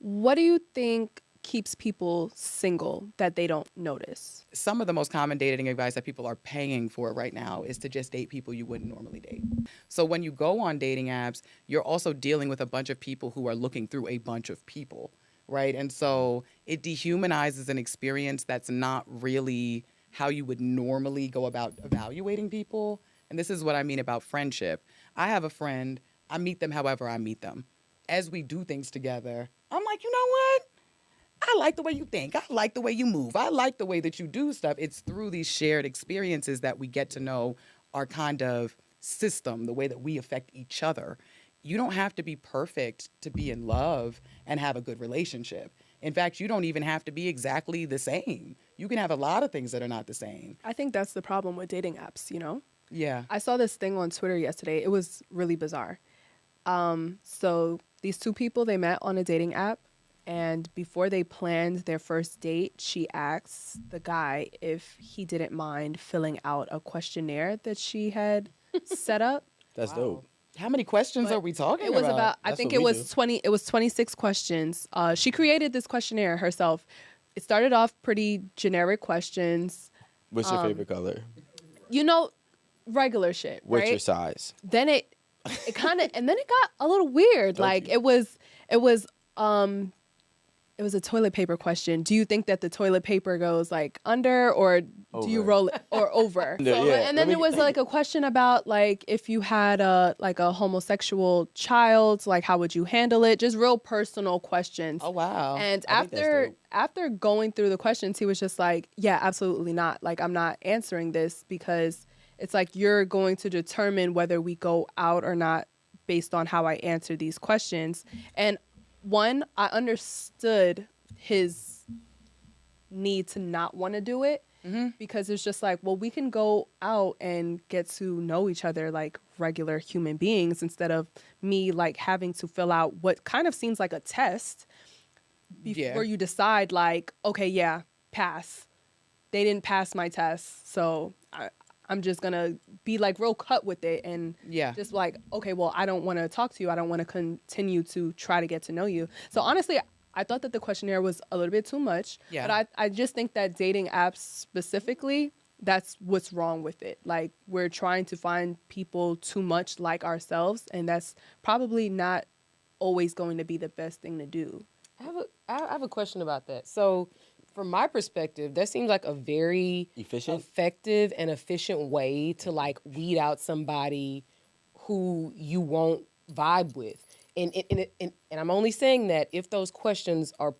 What do you think keeps people single that they don't notice? Some of the most common dating advice that people are paying for right now is to just date people you wouldn't normally date. So when you go on dating apps, you're also dealing with a bunch of people who are looking through a bunch of people, right? And so it dehumanizes an experience that's not really how you would normally go about evaluating people. And this is what I mean about friendship. I have a friend, I meet them however I meet them. As we do things together, I'm like, you know what? I like the way you think. I like the way you move. I like the way that you do stuff. It's through these shared experiences that we get to know our kind of system, the way that we affect each other. You don't have to be perfect to be in love and have a good relationship. In fact, you don't even have to be exactly the same. You can have a lot of things that are not the same. I think that's the problem with dating apps, you know? Yeah. I saw this thing on Twitter yesterday. It was really bizarre. So these two people, they met on a dating app. And before they planned their first date, she asks the guy if he didn't mind filling out a questionnaire that she had set up. That's dope. How many questions are But we talking it was about? I That's think what it we was do. 20, it was 26 questions. She created this questionnaire herself. It started off pretty generic questions. What's your favorite color? You know, regular shit, What's your right? size? Then it kind of and then it got a little weird. Don't Like you? it was a toilet paper question. Do you think that the toilet paper goes like under or do you Over. roll it or over? No, yeah, And let then me- there was like a question about like if you had a homosexual child, like how would you handle it? Just real personal questions. Oh, wow. And I think that's dope. after going through the questions, he was just like, yeah, absolutely not. Like I'm not answering this because it's like you're going to determine whether we go out or not based on how I answer these questions. And one, I understood his need to not want to do it because it's just like, well, we can go out and get to know each other like regular human beings instead of me like having to fill out what kind of seems like a test before you decide like, okay, yeah, pass. They didn't pass my test, so I'm just gonna be like real cut with it and Yeah. just like, okay, well, I don't want to talk to you. I don't want to continue to try to get to know you. So honestly, I thought that the questionnaire was a little bit too much. Yeah. But I just think that dating apps specifically, that's what's wrong with it. Like we're trying to find people too much like ourselves, and that's probably not always going to be the best thing to do. I have a question about that. So, from my perspective, that seems like a very Efficient? effective and efficient way to like weed out somebody who you won't vibe with. And I'm only saying that if those questions are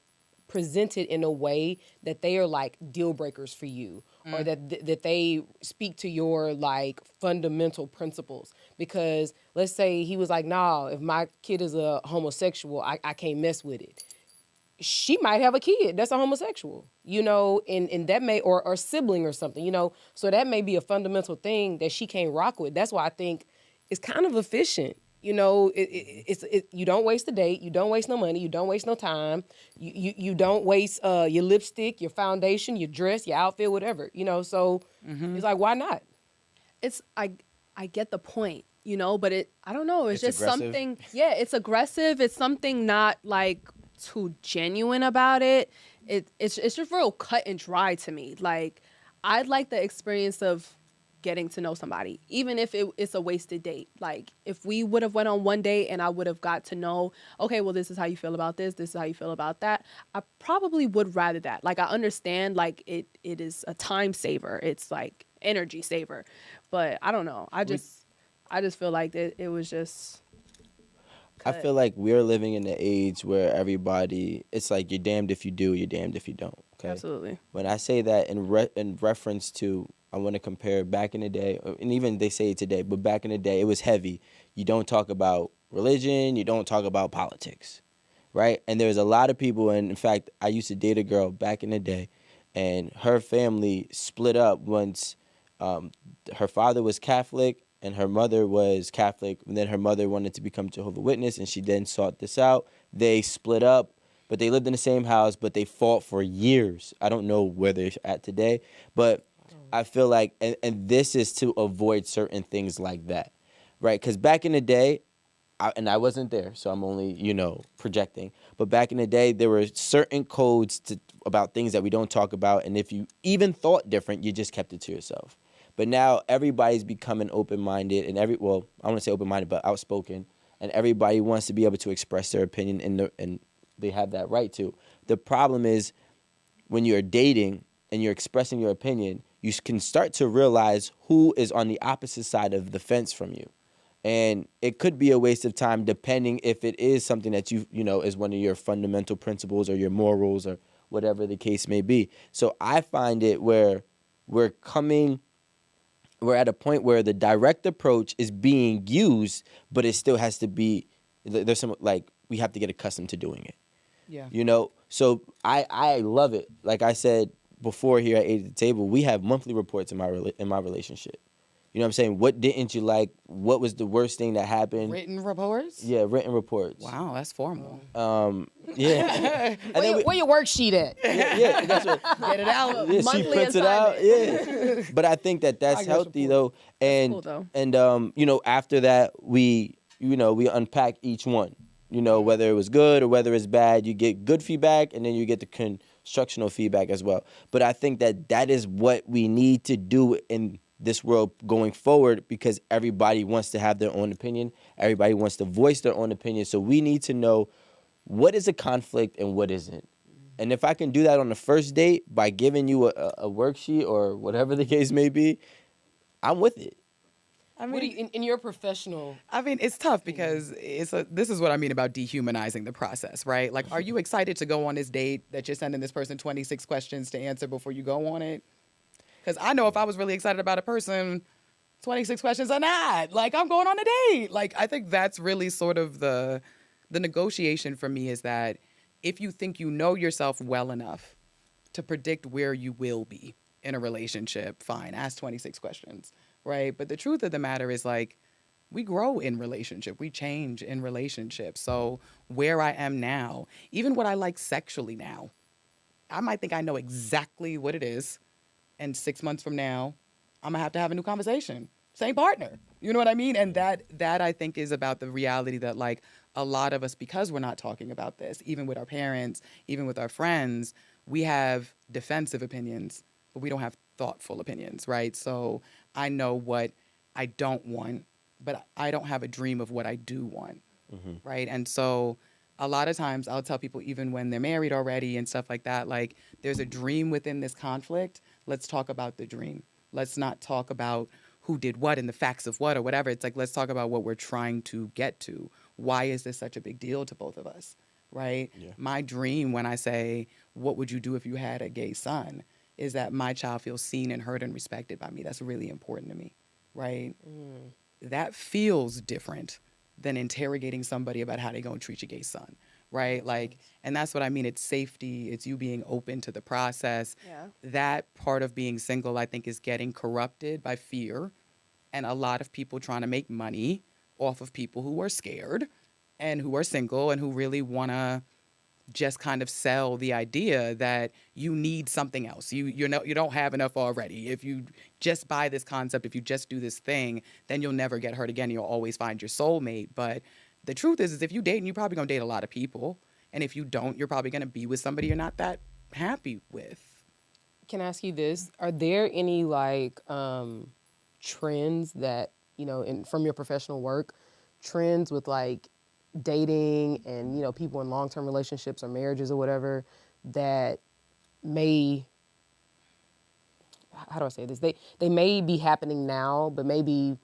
presented in a way that they are like deal breakers for you or that they speak to your like fundamental principles. Because let's say he was like, nah, if my kid is a homosexual, I can't mess with it. She might have a kid that's a homosexual, you know, and that may, or sibling or something, you know, so that may be a fundamental thing that she can't rock with. That's why I think it's kind of efficient. You know, you don't waste a date, you don't waste no money, you don't waste no time, you don't waste your lipstick, your foundation, your dress, your outfit, whatever, you know, so it's like, why not? It's I get the point, you know, but I don't know, it's just aggressive. something, yeah, it's aggressive, it's something not like too genuine about it. It's just real cut and dry to me. Like I'd like the experience of getting to know somebody, even if it's a wasted date. Like if we would have went on one date and I would have got to know, okay, well, this is how you feel about this is how you feel about that, I probably would rather that. Like I understand like it is a time saver, it's like energy saver, but I don't know, I just feel like it was just I feel like we're living in an age where everybody, it's like you're damned if you do, you're damned if you don't. Okay. absolutely. When I say that in reference to, I want to compare back in the day, and even they say it today, but back in the day, it was heavy. You don't talk about religion, you don't talk about politics, right? And there's a lot of people, and in fact, I used to date a girl back in the day, and her family split up once her father was Catholic and her mother was Catholic, and then her mother wanted to become Jehovah's Witness, and she then sought this out. They split up, but they lived in the same house, but they fought for years. I don't know where they're at today, but I feel like, and this is to avoid certain things like that, right? Because back in the day, and I wasn't there, so I'm only, projecting. But back in the day, there were certain codes about things that we don't talk about, and if you even thought different, you just kept it to yourself. But now everybody's becoming open-minded, and I want to say open-minded, but outspoken, and everybody wants to be able to express their opinion, and they have that right to. The problem is when you're dating and you're expressing your opinion, you can start to realize who is on the opposite side of the fence from you. And it could be a waste of time depending if it is something that is one of your fundamental principles or your morals or whatever the case may be. So I find it where we're at a point where the direct approach is being used, but it still has to be, there's some, like, we have to get accustomed to doing it. Yeah. So I love it. Like I said before here at 8 at the Table, we have monthly reports in my relationship. You know what I'm saying? What didn't you like? What was the worst thing that happened? Written reports? Yeah, written reports. Wow, that's formal. Yeah. And then Where your worksheet at? yeah, that's what. Get it out. Yeah, she Monthly prints it out. assignment. Yeah. But I think that's Progress healthy report. though. And cool, though. and after that we unpack each one. Whether it was good or whether it's bad, you get good feedback and then you get the constructional feedback as well. But I think that is what we need to do in this world going forward, because everybody wants to have their own opinion. Everybody wants to voice their own opinion. So we need to know what is a conflict and what isn't. And if I can do that on the first date by giving you a worksheet or whatever the case may be, I'm with it. I What do mean, you, in your professional? I mean, it's tough because this is what I mean about dehumanizing the process, right? Like, are you excited to go on this date that you're sending this person 26 questions to answer before you go on it? Because I know if I was really excited about a person, 26 questions are not. Like, I'm going on a date. Like, I think that's really sort of the negotiation for me, is that if you think you know yourself well enough to predict where you will be in a relationship, fine, ask 26 questions, right? But the truth of the matter is, like, we grow in relationship. We change in relationship. So where I am now, even what I like sexually now, I might think I know exactly what it is. And 6 months from now, I'm going to have a new conversation. Same partner. You know what I mean? And that I think is about the reality that, like, a lot of us, because we're not talking about this, even with our parents, even with our friends, we have defensive opinions, but we don't have thoughtful opinions, right? So I know what I don't want, but I don't have a dream of what I do want, right? And so a lot of times I'll tell people, even when they're married already and stuff like that, like, there's a dream within this conflict. Let's talk about the dream. Let's not talk about who did what and the facts of what or whatever. It's like, let's talk about what we're trying to get to. Why is this such a big deal to both of us, right? Yeah. My dream, when I say, what would you do if you had a gay son, is that my child feels seen and heard and respected by me. That's really important to me, right? That feels different than interrogating somebody about how they're going to treat your gay son, right? Like, and that's what I mean. It's safety. It's you being open to the process. Yeah. That part of being single, I think, is getting corrupted by fear and a lot of people trying to make money off of people who are scared and who are single and who really want to just kind of sell the idea that you need something else. You don't have enough already. If you just buy this concept, if you just do this thing, then you'll never get hurt again. You'll always find your soulmate. But the truth is if you date, and you're probably gonna date a lot of people, and if you don't, you're probably gonna be with somebody you're not that happy with. Can I ask you this? Are there any like trends that from your professional work, trends with like dating and people in long-term relationships or marriages or whatever that may, how do I say this? They may be happening now, but maybe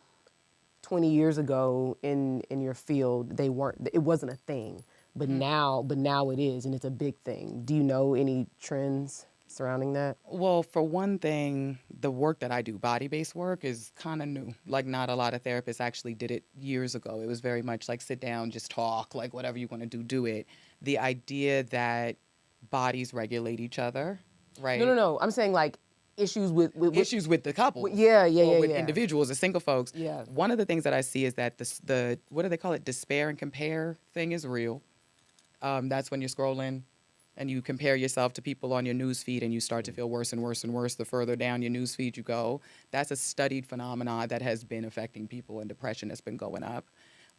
20 years ago in your field it wasn't a thing. But now it is, and it's a big thing. Do you know any trends surrounding that? Well, for one thing, the work that I do, body-based work, is kind of new. Like, not a lot of therapists actually did it years ago. It was very much like, sit down, just talk, like, whatever you want to do it. The idea that bodies regulate each other, right? No. I'm saying like issues with Issues with the couple. yeah, Or with yeah. individuals or single folks. Yeah. One of the things that I see is that the what do they call it? Despair and compare thing is real. That's when you're scrolling and you compare yourself to people on your news feed and you start to feel worse and worse and worse the further down your news feed you go. That's a studied phenomenon that has been affecting people, and depression has been going up.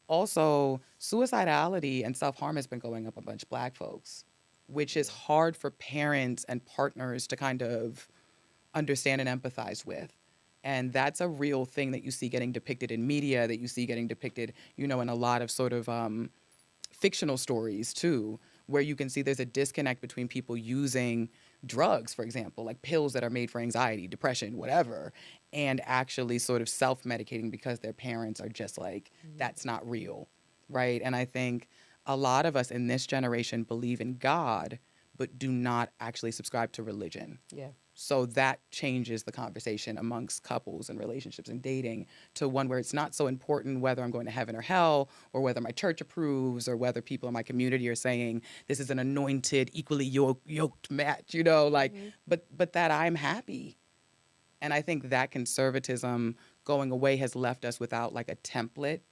Also, suicidality and self-harm has been going up amongst Black folks, which is hard for parents and partners to kind of understand and empathize with. And that's a real thing that you see getting depicted in media, that you see getting depicted, in a lot of sort of fictional stories too, where you can see there's a disconnect between people using drugs, for example, like pills that are made for anxiety, depression, whatever, and actually sort of self-medicating because their parents are just like, that's not real, right? And I think a lot of us in this generation believe in God, but do not actually subscribe to religion. Yeah. So that changes the conversation amongst couples and relationships and dating to one where it's not so important whether I'm going to heaven or hell, or whether my church approves, or whether people in my community are saying this is an anointed, equally yoked match, but that I'm happy. And I think that conservatism going away has left us without like a template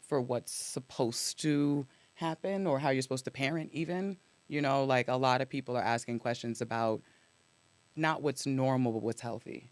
for what's supposed to happen or how you're supposed to parent even. Like a lot of people are asking questions about not what's normal, but what's healthy.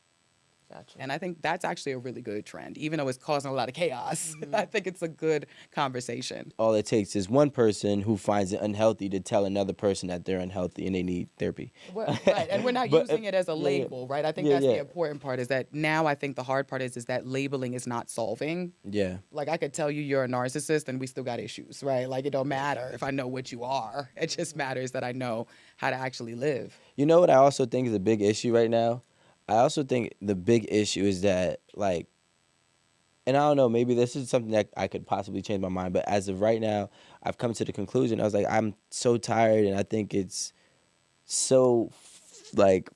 Gotcha. And I think that's actually a really good trend, even though it's causing a lot of chaos. I think it's a good conversation. All it takes is one person who finds it unhealthy to tell another person that they're unhealthy and they need therapy. Right, and we're not But, using it as a yeah, yeah. label, right? I think Yeah, that's yeah. the important part is that now I think the hard part is that labeling is not solving. Yeah. Like I could tell you you're a narcissist and we still got issues, right? Like it don't matter if I know what you are. It just matters that I know how to actually live. You know what I also think is a big issue right now? I also think the big issue is that, like, and I don't know, maybe this is something that I could possibly change my mind, but as of right now, I've come to the conclusion, I was like, I'm so tired, and I think it's so, like,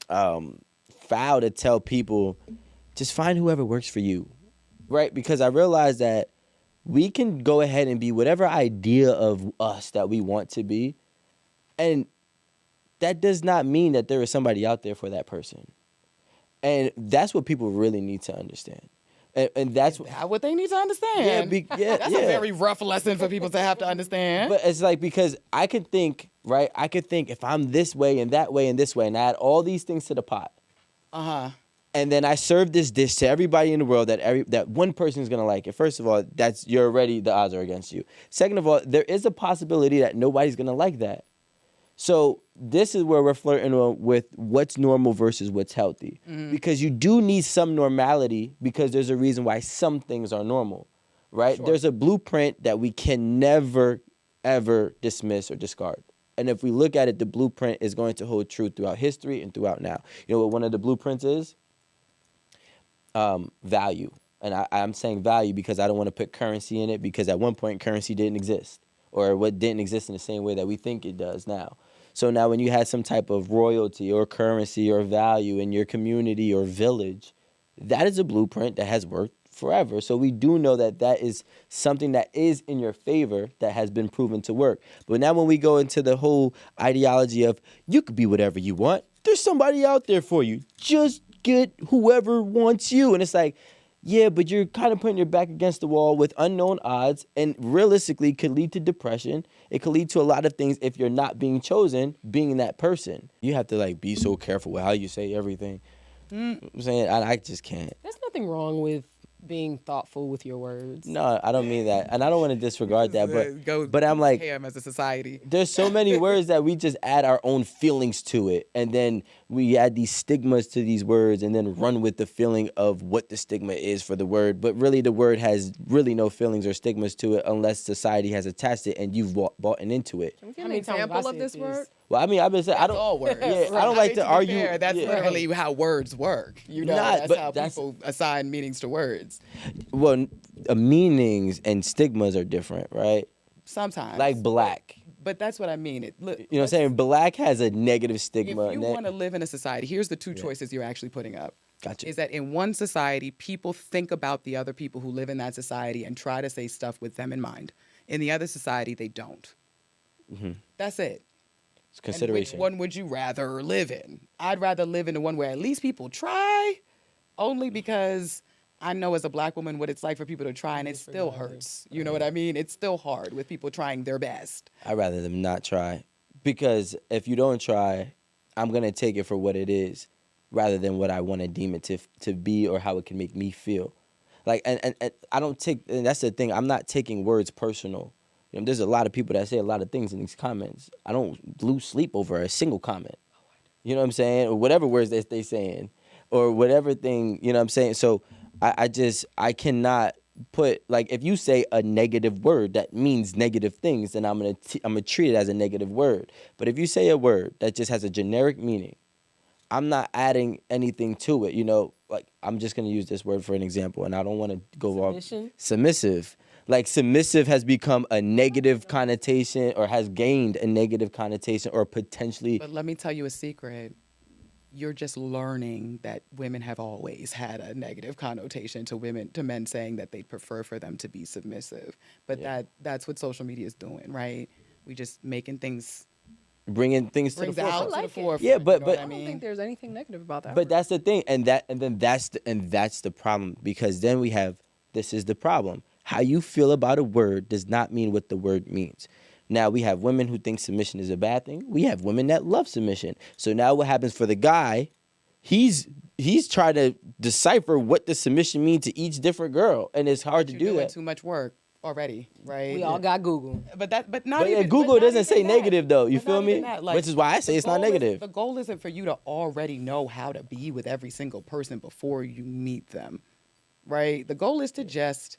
foul to tell people, just find whoever works for you, right? Because I realize that we can go ahead and be whatever idea of us that we want to be, and that does not mean that there is somebody out there for that person. And that's what people really need to understand. And that's Is that what they need to understand? That's a very rough lesson for people to have to understand. But it's like, because I could think, right? I could think if I'm this way and that way and this way, and I add all these things to the pot. And then I serve this dish to everybody in the world that one person is gonna like it. First of all, the odds are against you. Second of all, there is a possibility that nobody's gonna like that. So this is where we're flirting with what's normal versus what's healthy. Because you do need some normality, because there's a reason why some things are normal, right? Sure. There's a blueprint that we can never, ever dismiss or discard. And if we look at it, the blueprint is going to hold true throughout history and throughout now. You know what one of the blueprints is? Value. And I'm saying value because I don't want to put currency in it, because at one point currency didn't exist, or what didn't exist in the same way that we think it does now. So now when you had some type of royalty or currency or value in your community or village, that is a blueprint that has worked forever. So we do know that that is something that is in your favor that has been proven to work. But now when we go into the whole ideology of you could be whatever you want, there's somebody out there for you. Just get whoever wants you. And it's like, yeah, but you're kind of putting your back against the wall with unknown odds, and realistically could lead to depression. It could lead to a lot of things if you're not being chosen, being that person. You have to like be so careful with how you say everything. I'm saying I just can't. There's nothing wrong with being thoughtful with your words. No, I don't mean that. And I don't want to disregard that, but I'm like, ham as a society. there's so many words that we just add our own feelings to it, and then we add these stigmas to these words and then run with the feeling of what the stigma is for the word. But really the word has really no feelings or stigmas to it unless society has attached it and you've bought into it. Can we get How an many times have I example of said this this? word? Well, I mean, I've been saying, I don't. All words. Yeah, I don't like to argue. Fair, that's yeah. literally how words work. But That's how that's- people assign meanings to words. Well, meanings and stigmas are different, right? Sometimes. Like black. But that's what I mean. You know what I'm saying? Black has a negative If stigma. you want to live in a society, here's the two choices you're actually putting up. Gotcha. Is that in one society, people think about the other people who live in that society and try to say stuff with them in mind. In the other society, they don't. That's it. It's consideration. And which one would you rather live in? I'd rather live in the one where at least people try, only because I know as a black woman what it's like for people to try and it still hurts. You know what I mean? It's still hard with people trying their best. I'd rather them not try. Because if you don't try, I'm going to take it for what it is rather than what I want to deem it to be or how it can make me feel. Like, and I don't take, and that's the thing, I'm not taking words personal. You know, there's a lot of people that say a lot of things in these comments. I don't lose sleep over a single comment. You know what I'm saying? Or whatever words they saying. Or whatever thing, you know what I'm saying? So I cannot put, like, if you say a negative word that means negative things, then I'm gonna treat it as a negative word. But if you say a word that just has a generic meaning, I'm not adding anything to it, you know. Like, I'm just gonna use this word for an example, and I don't want to go off. Submission? Submissive. Like, submissive has become a negative connotation, or has gained a negative connotation, or potentially. But let me tell you a secret. You're just learning that women have always had a negative connotation to men saying that they'd prefer for them to be submissive. But that's what social media is doing, right? We just making things Bringing things to the brings out forefront. to the like it. forefront. Yeah, but- you know but- what I I don't mean? think there's anything negative about that. But that's the thing, and that's the problem, because then we have, this is the problem. How you feel about a word does not mean what the word means. Now we have women who think submission is a bad thing. We have women that love submission. So now what happens for the guy? He's trying to decipher what the submission means to each different girl, and it's hard to You're do doing that. too much work already, right? We all got Google. But not But even. Google but not doesn't even say that. negative, though. You But feel not even me? that. Like, Which is why I say the it's not goal negative. The goal isn't for you to already know how to be with every single person before you meet them, right? The goal is to just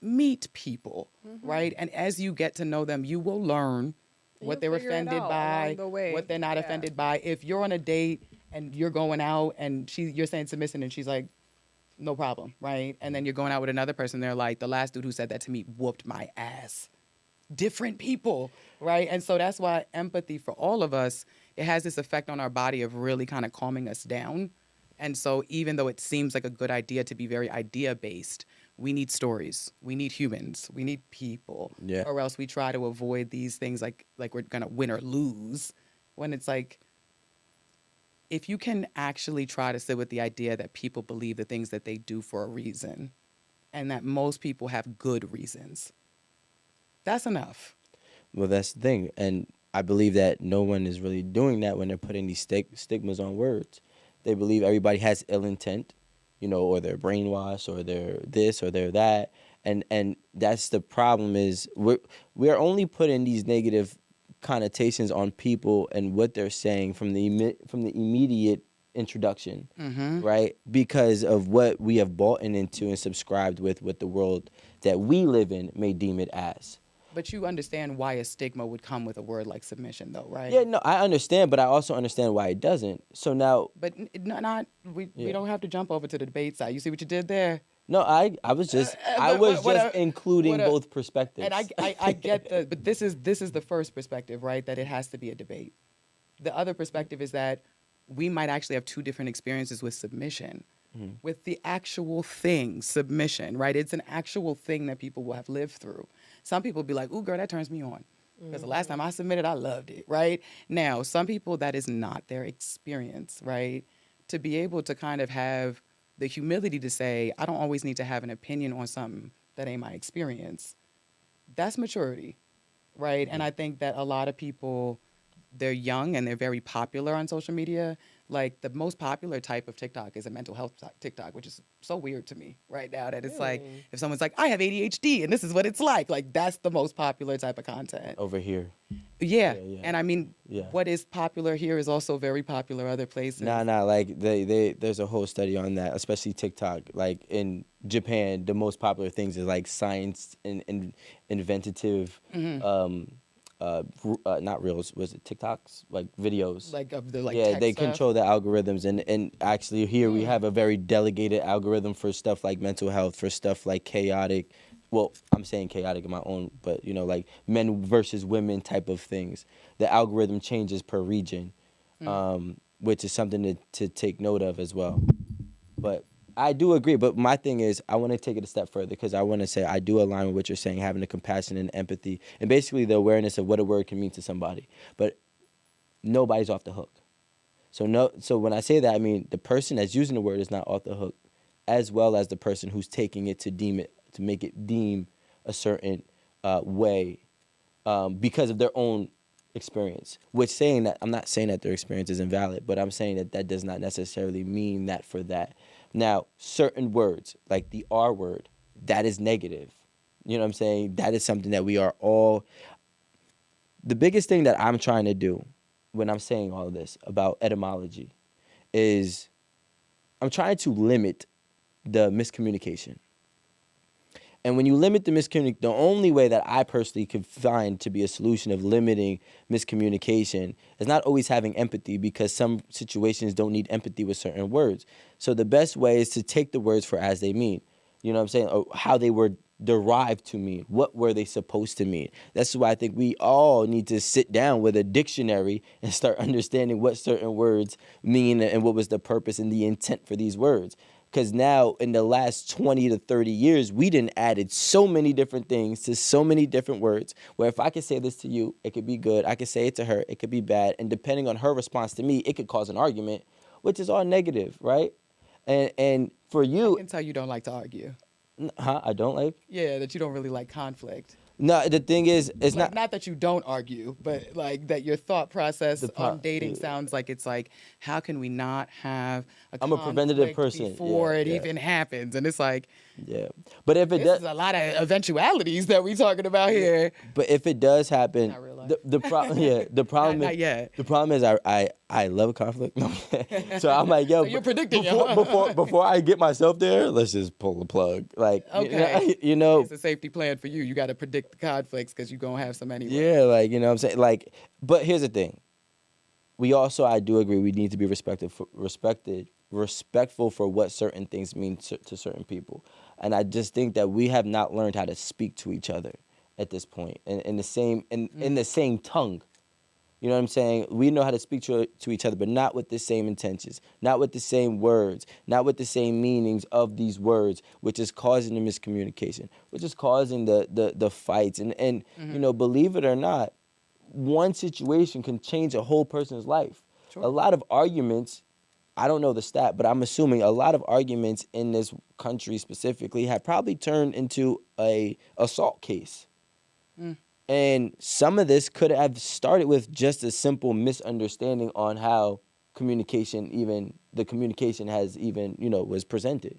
meet people, right? And as you get to know them, you will learn what they're you'll figure it offended out by, along the way. what they're not Yeah. offended by. If you're on a date and you're going out and you're saying submission and she's like, no problem, right? And then you're going out with another person, they're like, the last dude who said that to me whooped my ass. Different people, right? And so that's why empathy for all of us, it has this effect on our body of really kind of calming us down. And so even though it seems like a good idea to be very idea based, we need stories, we need humans, we need people, Yeah. or else we try to avoid these things like we're gonna win or lose, when it's like, if you can actually try to sit with the idea that people believe the things that they do for a reason, and that most people have good reasons, that's enough. Well, that's the thing, and I believe that no one is really doing that when they're putting these stigmas on words. They believe everybody has ill intent, you know, or they're brainwashed, or they're this, or they're that, and that's the problem. Is we're only putting these negative connotations on people and what they're saying from the immediate introduction, right? Because of what we have bought into and subscribed with what the world that we live in may deem it as. But you understand why a stigma would come with a word like submission, though, right? Yeah, no, I understand, but I also understand why it doesn't. So now, But we don't have to jump over to the debate side. You see what you did there? no, I was just including both perspectives. And I get but this is the first perspective, right? That it has to be a debate. The other perspective is that we might actually have two different experiences with submission. With the actual thing, submission, right? It's an actual thing that people will have lived through. Some people be like, ooh, girl, that turns me on. Because the last time I submitted, I loved it, right? Now, some people, that is not their experience, right? To be able to kind of have the humility to say, I don't always need to have an opinion on something that ain't my experience. That's maturity, right? And I think that a lot of people, they're young and they're very popular on social media. Like, the most popular type of TikTok is a mental health TikTok, which is so weird to me right now, that it's like, if someone's like, I have ADHD and this is what it's like that's the most popular type of content. over here. Yeah. Yeah. And I mean, Yeah. what is popular here is also very popular other places. Nah, like there's a whole study on that, especially TikTok. Like in Japan, the most popular things is like science and inventative, not reels, was it TikToks? Like videos. Like of the like yeah, tech they stuff. control the algorithms, and actually here we have a very delegated algorithm for stuff like mental health, for stuff like chaotic. Well, I'm saying chaotic in my own, but you know, like men versus women type of things. The algorithm changes per region, which is something to take note of as well. But I do agree. But my thing is, I want to take it a step further, because I want to say I do align with what you're saying, having the compassion and empathy, and basically the awareness of what a word can mean to somebody. But nobody's off the hook. So when I say that, I mean the person that's using the word is not off the hook, as well as the person who's taking it to make it deem a certain way, because of their own experience. Which, saying that, I'm not saying that their experience is invalid, but I'm saying that does not necessarily mean that for that. Now, certain words, like the R word, that is negative. You know what I'm saying? That is something that we are all. The biggest thing that I'm trying to do when I'm saying all of this about etymology is I'm trying to limit the miscommunication. And when you limit the miscommunication, the only way that I personally could find to be a solution of limiting miscommunication is not always having empathy, because some situations don't need empathy with certain words. So the best way is to take the words for as they mean. You know what I'm saying? Or how they were derived to mean. What were they supposed to mean? That's why I think we all need to sit down with a dictionary and start understanding what certain words mean and what was the purpose and the intent for these words. Because now, in the last 20 to 30 years, we done added so many different things to so many different words, where if I could say this to you, it could be good. I could say it to her, it could be bad. And depending on her response to me, it could cause an argument, which is all negative, right? And for I you, can tell you don't like to argue. I don't like. Yeah, that you don't really like conflict. No, the thing is, it's Like, not. not that you don't argue, but like that your thought process on dating sounds like it's like, how can we not have a I'm a preventative conflict person. before Yeah, it yeah. even happens? And it's like, Yeah, but if it this does, is a lot of eventualities that we talking about here. but if it does happen, Not real life. the problem, yeah, the problem Not is, yet. the problem is I love conflict. No. So I'm like, yo, So you're predicting it, before I get myself there, let's just pull the plug. Like, Okay. you know, It's a safety plan for you. You got to predict the conflicts because you're going to have some anyway. yeah, like, you know what I'm saying? Like, but here's the thing. We also, I do agree, we need to be respectful for what certain things mean to certain people. And I just think that we have not learned how to speak to each other at this point in the same tongue. You know what I'm saying? We know how to speak to each other, but not with the same intentions, not with the same words, not with the same meanings of these words, which is causing the miscommunication, which is causing the fights. And you know, believe it or not, one situation can change a whole person's life. Sure. A lot of arguments, I don't know the stat, but I'm assuming a lot of arguments in this country specifically have probably turned into a assault case. And some of this could have started with just a simple misunderstanding on how the communication has even, you know, was presented.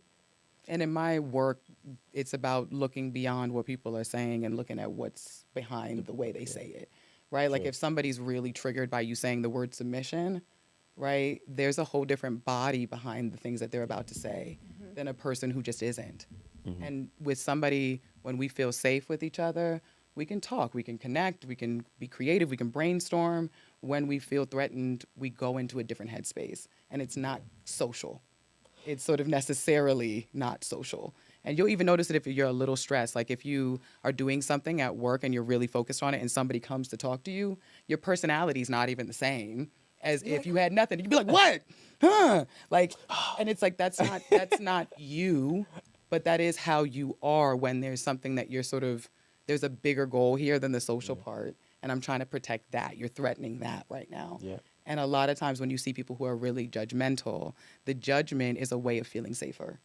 And in my work, it's about looking beyond what people are saying and looking at what's behind the way they say it, right? Like if somebody's really triggered by you saying the word submission, right, there's a whole different body behind the things that they're about to say than a person who just isn't. And with somebody, when we feel safe with each other, we can talk, we can connect, we can be creative, we can brainstorm. When we feel threatened, we go into a different headspace, and it's not social. It's sort of necessarily not social. And you'll even notice it if you're a little stressed. Like if you are doing something at work and you're really focused on it and somebody comes to talk to you, your personality is not even the same as if you had nothing. You'd be like, what? Huh? Like, and it's like, that's not you, but that is how you are when there's something that you're sort of, there's a bigger goal here than the social part. And I'm trying to protect that. You're threatening that right now. Yeah. And a lot of times when you see people who are really judgmental, the judgment is a way of feeling safer.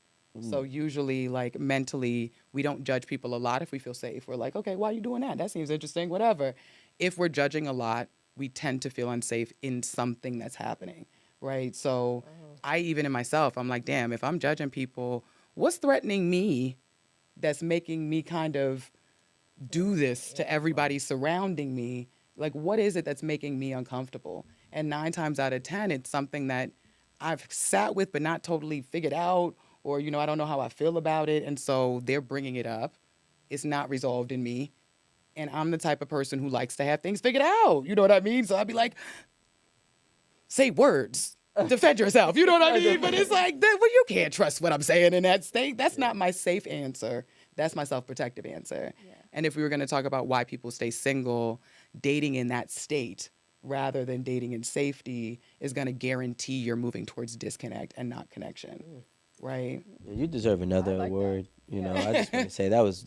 So usually, like mentally, we don't judge people a lot if we feel safe. We're like, okay, why are you doing that? That seems interesting, whatever. If we're judging a lot, we tend to feel unsafe in something that's happening, right? So I even in myself, I'm like, damn, if I'm judging people, what's threatening me that's making me kind of do this to everybody surrounding me? Like, what is it that's making me uncomfortable? And 9 times out of 10, it's something that I've sat with but not totally figured out, or, you know, I don't know how I feel about it. And so they're bringing it up. It's not resolved in me. And I'm the type of person who likes to have things figured out. You know what I mean? So I'd be like, say words. Defend yourself. You know what I mean? But it's like, well, you can't trust what I'm saying in that state. That's not my safe answer. That's my self-protective answer. Yeah. And if we were going to talk about why people stay single, dating in that state rather than dating in safety is going to guarantee you're moving towards disconnect and not connection. Right? You deserve another award. You know, I just want to say that was